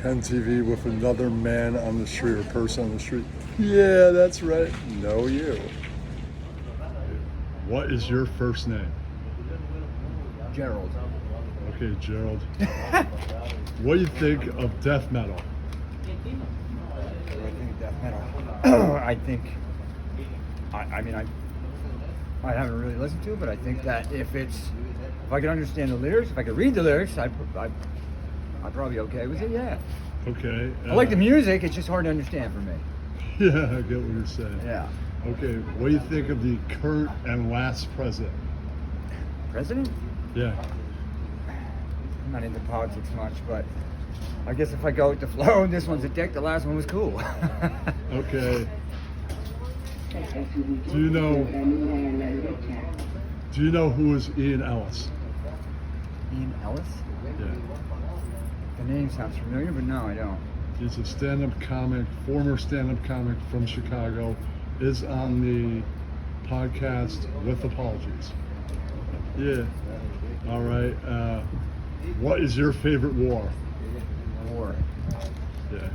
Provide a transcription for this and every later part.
Ken TV with another man on the street or person on the street. Yeah, that's right. Know you. What is your first name? Gerald. Okay, Gerald. What do you think of death metal? What do I think of death metal? I haven't really listened to it, but I think that if I could understand the lyrics, if I could read the lyrics, I'm probably okay with it, yeah. Okay. I like the music, it's just hard to understand for me. Yeah, I get what you're saying. Yeah. Okay, what do you think of the current and last president? President? Yeah. I'm not into politics much, but I guess if I go with the flow, this one's a dick, the last one was cool. Okay. Do you know who is Ian Ellis? Ian Ellis? Yeah. The name sounds familiar, but no, I don't. He's a stand-up comic, former stand-up comic from Chicago, is on the podcast With Apologies. Yeah. All right. What is your favorite war? War. Yeah.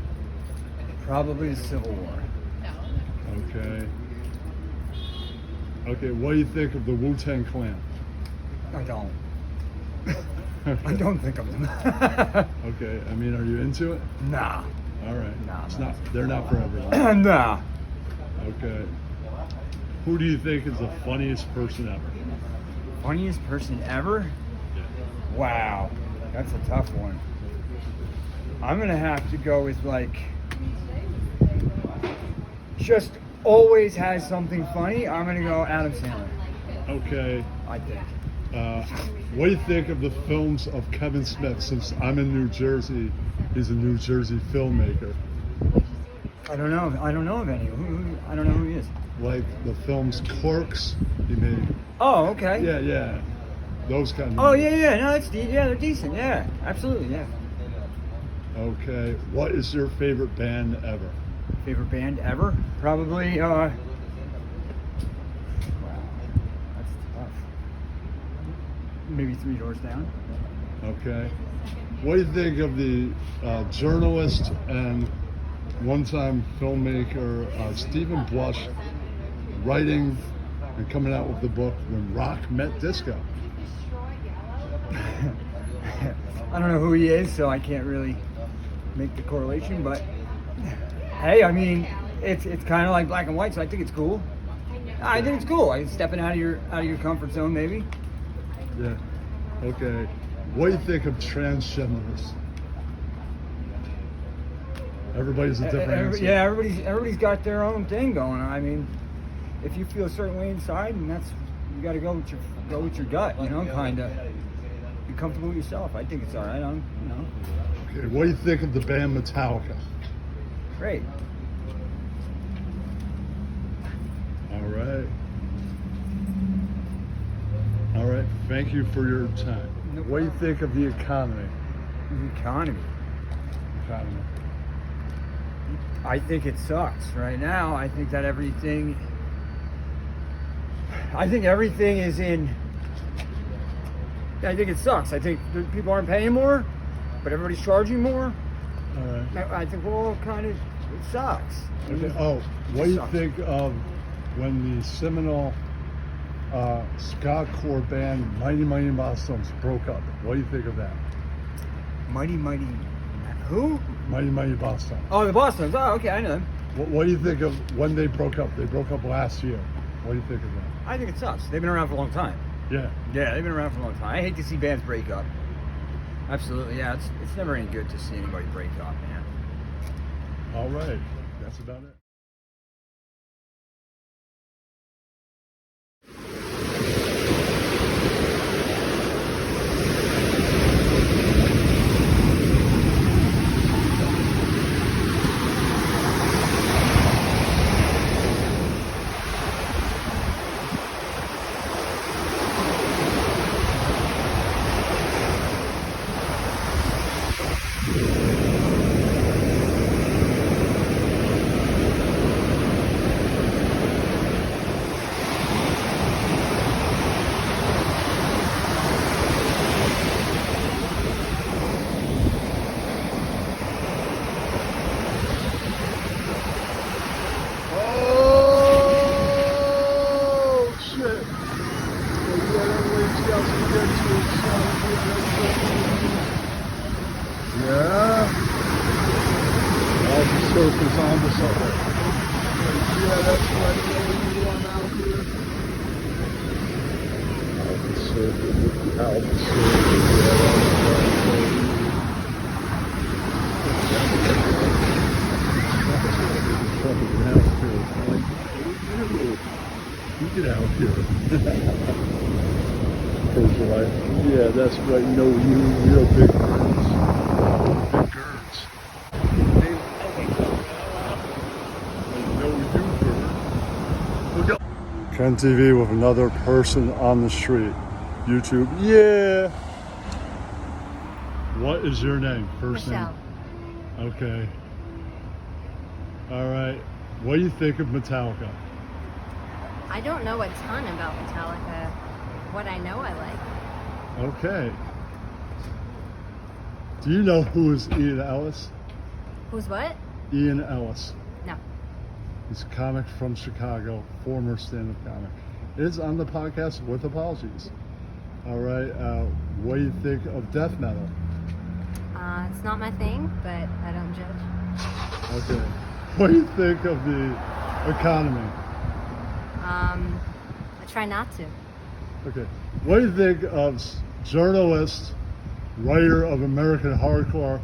Probably the Civil War. Okay. Okay, what do you think of the Wu-Tang Clan? I don't. I don't think of them. Okay, I mean, are you into it? Nah. All right. Nah, It's nah. not. They're not for everyone. Nah. Okay. Who do you think is the funniest person ever? Funniest person ever? Yeah. Wow. That's a tough one. I'm going to have to go with, just always has something funny. I'm going to go Adam Sandler, Okay. I think. What do you think of the films of Kevin Smith? Since I'm in New Jersey, he's a New Jersey filmmaker. I don't know of any. I don't know who he is. Like the films Clerks, he made. Oh, okay. Yeah. Those kind of. Oh, yeah. No, they're decent. Yeah, absolutely, yeah. Okay. What is your favorite band ever? Favorite band ever? Probably, wow, that's tough. Maybe Three Doors Down. Okay. What do you think of the journalist and one-time filmmaker Stephen Blush writing and coming out with the book When Rock Met Disco? I don't know who he is, so I can't really make the correlation, but hey, I mean, it's kind of like Black and White, so I think it's cool. I think it's cool. Like stepping out of your comfort zone, maybe. Yeah. Okay. What do you think of transgenders? Everybody's a different answer. Yeah, everybody's got their own thing going on. I mean, if you feel a certain way inside, and you got to go with your gut, kind of be comfortable with yourself. I think it's all right. Okay. What do you think of the band Metallica? Great. All right. All right. Thank you for your time. What do you think of the economy? The economy. I think it sucks right now. I think everything is in. I think it sucks. I think people aren't paying more, but everybody's charging more. All right. I think we're all it sucks. Okay. Oh, what do you think of when the seminal ska-core band Mighty Mighty Bosstones broke up? What do you think of that? Mighty who? Mighty Mighty Bosstones. Oh, the Bosstones. Oh, okay, I know them. What do you think of when they broke up? They broke up last year. What do you think of that? I think it sucks. They've been around for a long time. Yeah. Yeah, they've been around for a long time. I hate to see bands break up. Absolutely, yeah. It's never any good to see anybody break up, man. All right. That's about it. the subway. Yeah, that's right. You want out here? Alvin Surfer. Alvin You get out here. Yeah, that's right. No, you real big girls. Big girls. Ken TV with another person on the street. YouTube. Yeah. What is your name? First Michelle. name. Okay. All right. What do you think of Metallica? I don't know a ton about Metallica. What I know I like. Okay. Do you know who is Ian Ellis? Who's what? Ian Ellis. No. He's a comic from Chicago, former stand-up comic. Is on the podcast with apologies. All right. What do you think of death metal? It's not my thing, but I don't judge. Okay. What do you think of the economy? I try not to. Okay. What do you think of journalist, writer of American Hardcore,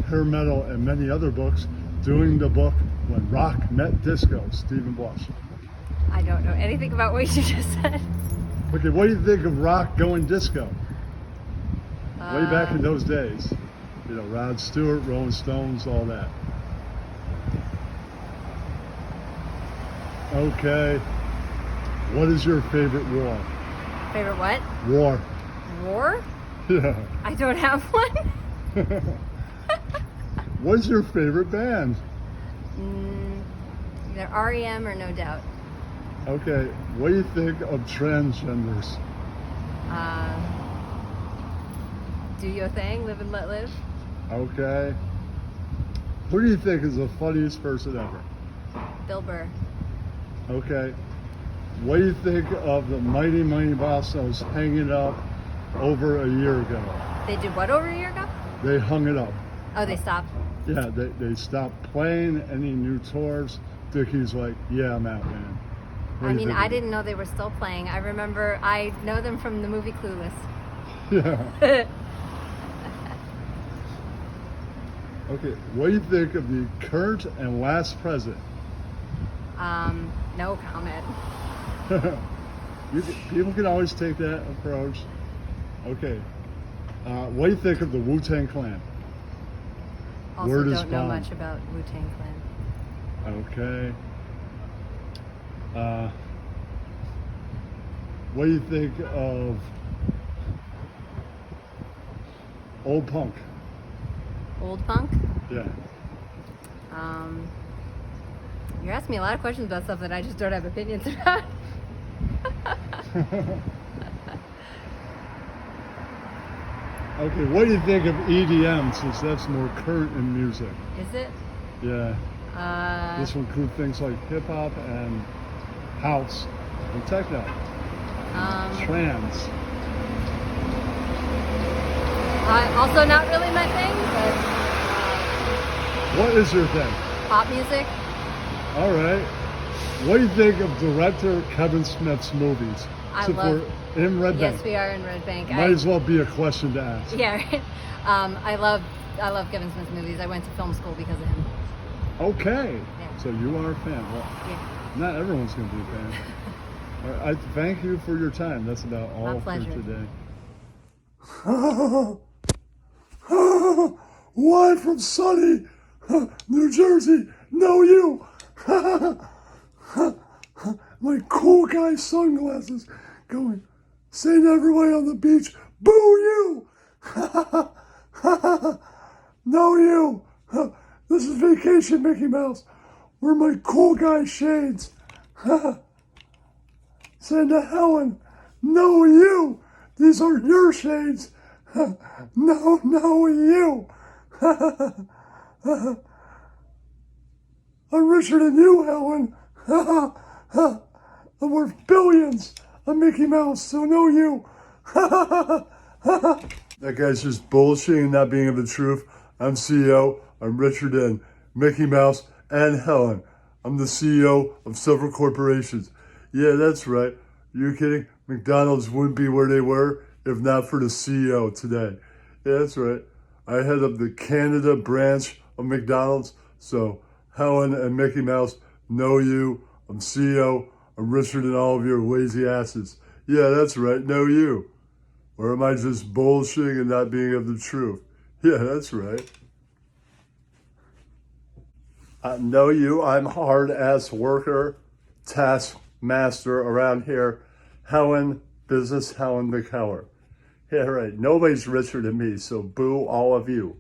hair metal, and many other books, doing the book When Rock Met Disco, Stephen Blush? I don't know anything about what you just said. Okay, what do you think of rock going disco? Way back in those days. You know, Rod Stewart, Rolling Stones, all that. Okay. What is your favorite war? Favorite what? War. War? Yeah. I don't have one. What's your favorite band? Either REM or No Doubt. Okay. What do you think of transgenders? Do your thing, live and let live. Okay. Who do you think is the funniest person ever? Bill Burr. Okay. What do you think of the Mighty Mighty Bossos hanging up over a year ago? They did what over a year ago? They hung it up. Oh, they stopped. Yeah, they stopped playing any new tours. Dickie's like, yeah, I'm out, man. What I do you mean, think I of didn't know they were still playing. I remember, I know them from the movie Clueless. it? Yeah. Okay. What do you think of the current and last president? No comment. People can always take that approach. Okay. What do you think of the Wu-Tang Clan? Also Word is don't know bond. much about Wu-Tang Clan. Okay. What do you think of old punk? Old punk? Yeah. You're asking me a lot of questions about stuff that I just don't have opinions about. Okay, what do you think of EDM, since that's more current in music? Is it? Yeah. This will include things like hip hop and house and techno, trance. Also not really my thing, What is your thing? but pop music. All right. What do you think of director Kevin Smith's movies? I Since love- we're in Red Yes, Bank. we are in Red Bank. Might as well be a question to ask. Yeah, right. I love Kevin Smith's movies. I went to film school because of him. Okay. Yeah. So you are a fan. Well, Yeah. not everyone's going to be a fan. All right, I thank you for your time. That's about all for pleasure. today. Live from sunny New Jersey. No, you. My cool guy sunglasses going. Saying to everybody on the beach, boo you. No, you. This is Vacation Mickey Mouse. We're my cool guy shades. Saying to Helen, no, you. These are your shades. No, you. I'm richer than you, Helen. I'm worth billions. I'm Mickey Mouse, so no, you. That guy's just bullshitting, not being of the truth. I'm CEO. I'm richer than Mickey Mouse And Helen, I'm the CEO of several corporations. Yeah, that's right. You're kidding? McDonald's wouldn't be where they were if not for the CEO today. Yeah, that's right. I head up the Canada branch of McDonald's. So Helen and Mickey Mouse know you. I'm CEO. I'm richer than all of your lazy asses. Yeah, that's right. Know you. Or am I just bullshitting and not being of the truth? Yeah, that's right. I know you. I'm hard-ass worker, taskmaster around here. Helen, business Helen McHower. Yeah, right. Nobody's richer than me, so boo all of you.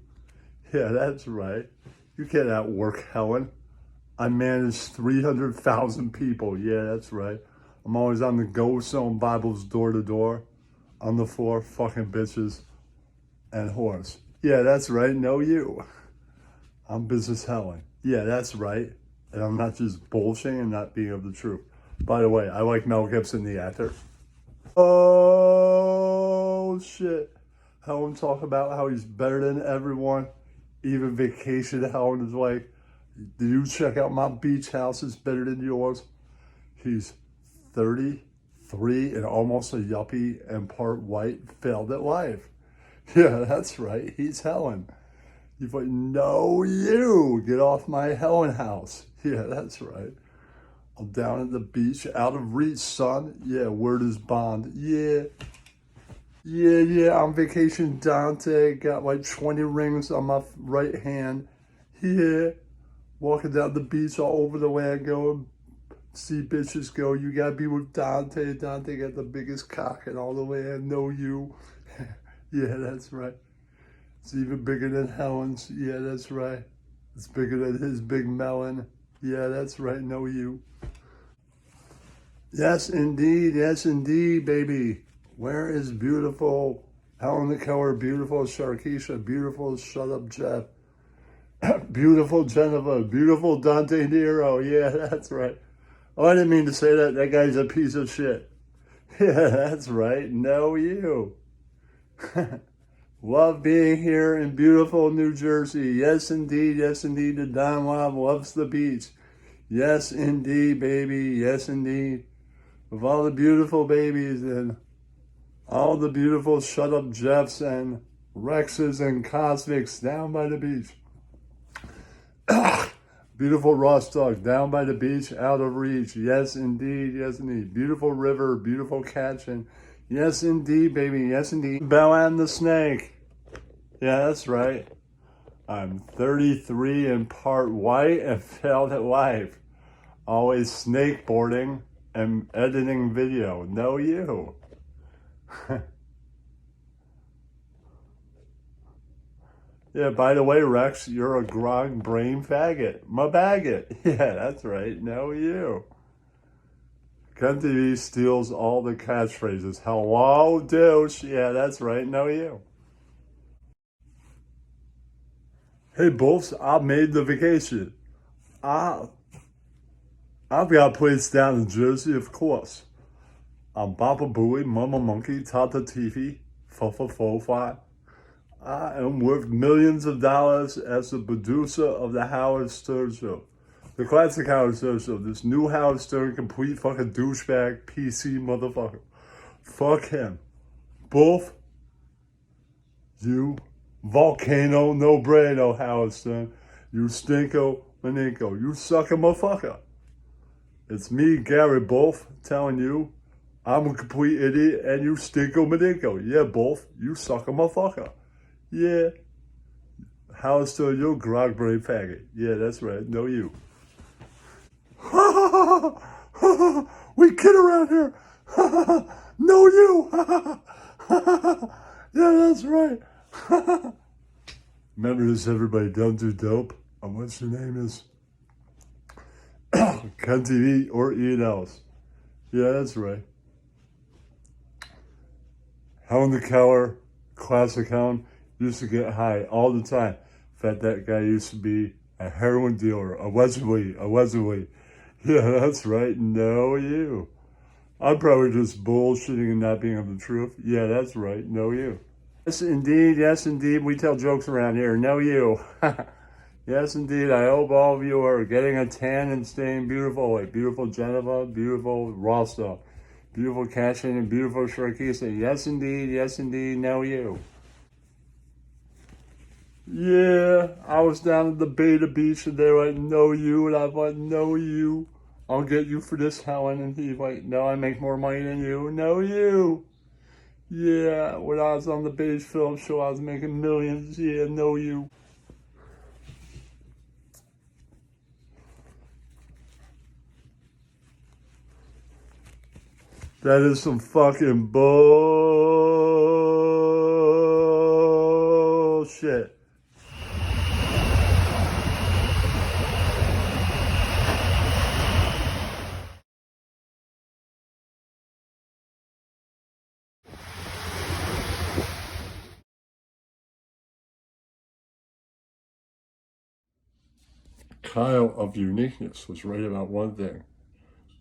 Yeah, that's right. You can't outwork Helen. I manage 300,000 people. Yeah, that's right. I'm always on the go selling Bibles door to door, on the floor, fucking bitches and whores. Yeah, that's right. Know you. I'm business Helen. Yeah, that's right. And I'm not just bullshitting and not being of the truth. By the way, I like Mel Gibson, the actor. Oh, shit. Helen talk about how he's better than everyone. Even vacation, Helen is like, did you check out my beach house? It's better than yours. He's 33 and almost a yuppie and part white, failed at life. Yeah, that's right. He's Helen. He's like, no, you get off my Helen house. Yeah, that's right. I'm down at the beach, out of reach, son. Yeah, word is bond. Yeah. Yeah, on vacation, Dante. Got like 20 rings on my right hand. Yeah. Walking down the beach all over the way I go. See bitches go, you gotta be with Dante. Dante got the biggest cock in all the way. I know you. Yeah, that's right. It's even bigger than Helen's. Yeah, that's right. It's bigger than his big melon. Yeah, that's right. Know you. Yes, indeed, baby. Where is beautiful Helen McHower, beautiful Sharkeisha, beautiful Shut Up Jeff, beautiful Jennifer, beautiful Dante Nero. Yeah, that's right. Oh, I didn't mean to say that. That guy's a piece of shit. Yeah, that's right. Know you. Love being here in beautiful New Jersey. Yes, indeed. The Don Lob loves the beach. Yes, indeed, baby. Yes, indeed. With all the beautiful babies and all the beautiful Shut Up Jeffs and Rexes and Cosmics down by the beach. Beautiful Ross Dog down by the beach, out of reach. Yes, indeed. Beautiful river, beautiful catch. And yes, indeed, baby. Yes, indeed. Bella and the Snake. Yeah, that's right. I'm 33 and part white and failed at life. Always snakeboarding and editing video. Know you. Yeah, by the way, Rex, you're a grog brain faggot. My baggot. Yeah, that's right. Know you. Ken TV steals all the catchphrases. Hello, douche. Yeah, that's right. Know you. Hey, Bolts, I made the vacation. I've got a place down in Jersey, of course. I'm Baba Booey, Mama Monkey, Tata Tifi, Fufa Fofi. I am worth millions of dollars as the producer of the Howard Stern Show. The classic Howard Stern Show. This new Howard Stern, complete fucking douchebag, PC motherfucker. Fuck him. Both you, Volcano No Brano, Howard Stern. You stinko maninko. You sucker motherfucker. It's me, Gary Bolf, telling you I'm a complete idiot and you stinko maninko. Yeah, Bolf, you sucker motherfucker. Yeah. Howard Stern, you grog brain faggot. Yeah, that's right. Know you. We kid around here. Know you. Yeah, that's right. Remember this, everybody. Don't do dope. What's your name is? Ken TV or Ian Ellis. Yeah, that's right. Helen McHower, classic Helen, used to get high all the time. In fact, that guy used to be a heroin dealer, allegedly. Yeah, that's right. Know you. I'm probably just bullshitting and not being of the truth. Yeah, that's right. Know you. Yes, indeed. We tell jokes around here. Know you. Yes, indeed. I hope all of you are getting a tan and staying beautiful. Like beautiful Geneva, beautiful Rosta, beautiful Cashin, and beautiful Sharkisa. Yes, indeed. Yes, indeed. Know you. Yeah, I was down at the Beta Beach and they were like, know you. And I was like, know you. I'll get you for this, Helen. And he's like, no, I make more money than you. Know you. Yeah, when I was on the Beach Film Show, I was making millions. Yeah, know you. That is some fucking bullshit. Kyle of Uniqueness was right about one thing.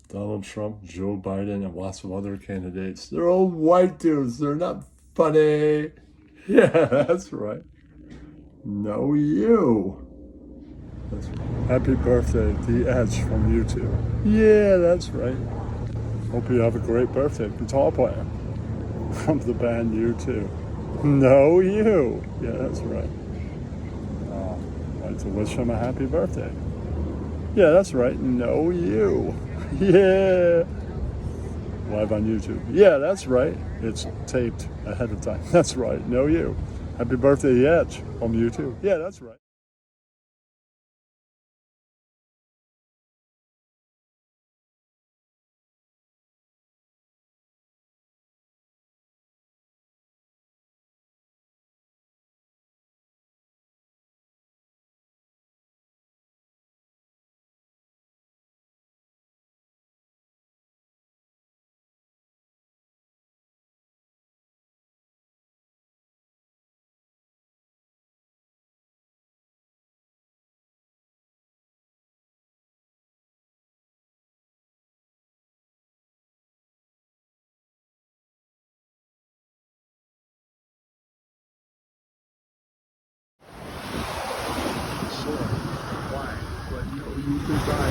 Donald Trump, Joe Biden, and lots of other candidates. They're all white dudes. They're not funny. Yeah, that's right. No, you. That's right. Happy birthday, The Edge from YouTube. Yeah, that's right. Hope you have a great birthday. Guitar player from the band U2. No, you. Yeah, that's right. I'd like to wish him a happy birthday. Yeah, that's right. No, you. Yeah. Live on YouTube. Yeah, that's right. It's taped ahead of time. That's right. No, you. Happy birthday, The Edge from YouTube. Yeah, that's right. Why? But no, you can buy.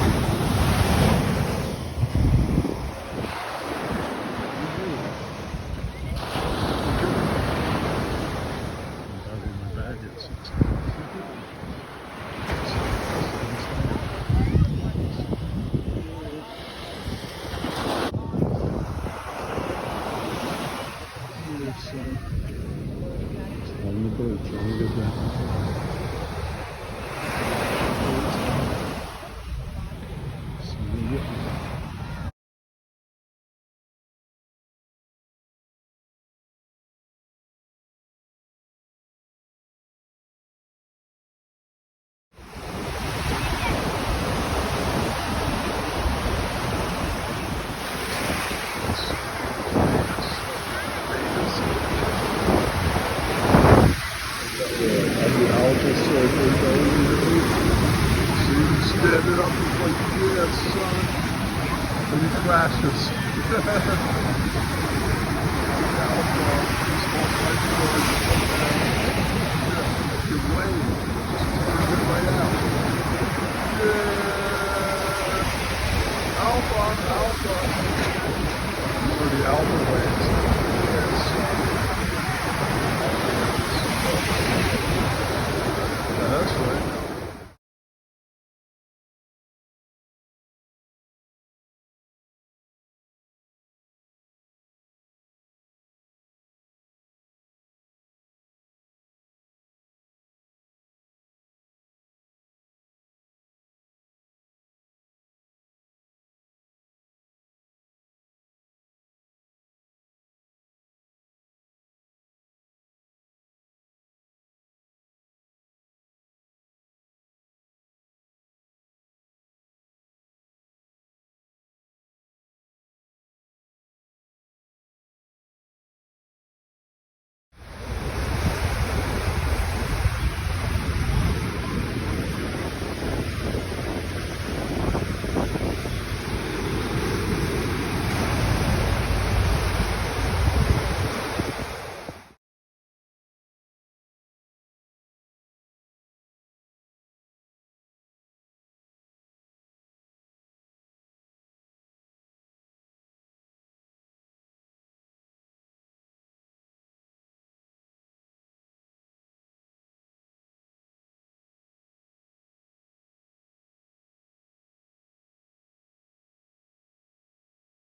On the boat, trying to get down. Standing up like, yeah, son. And he crashes.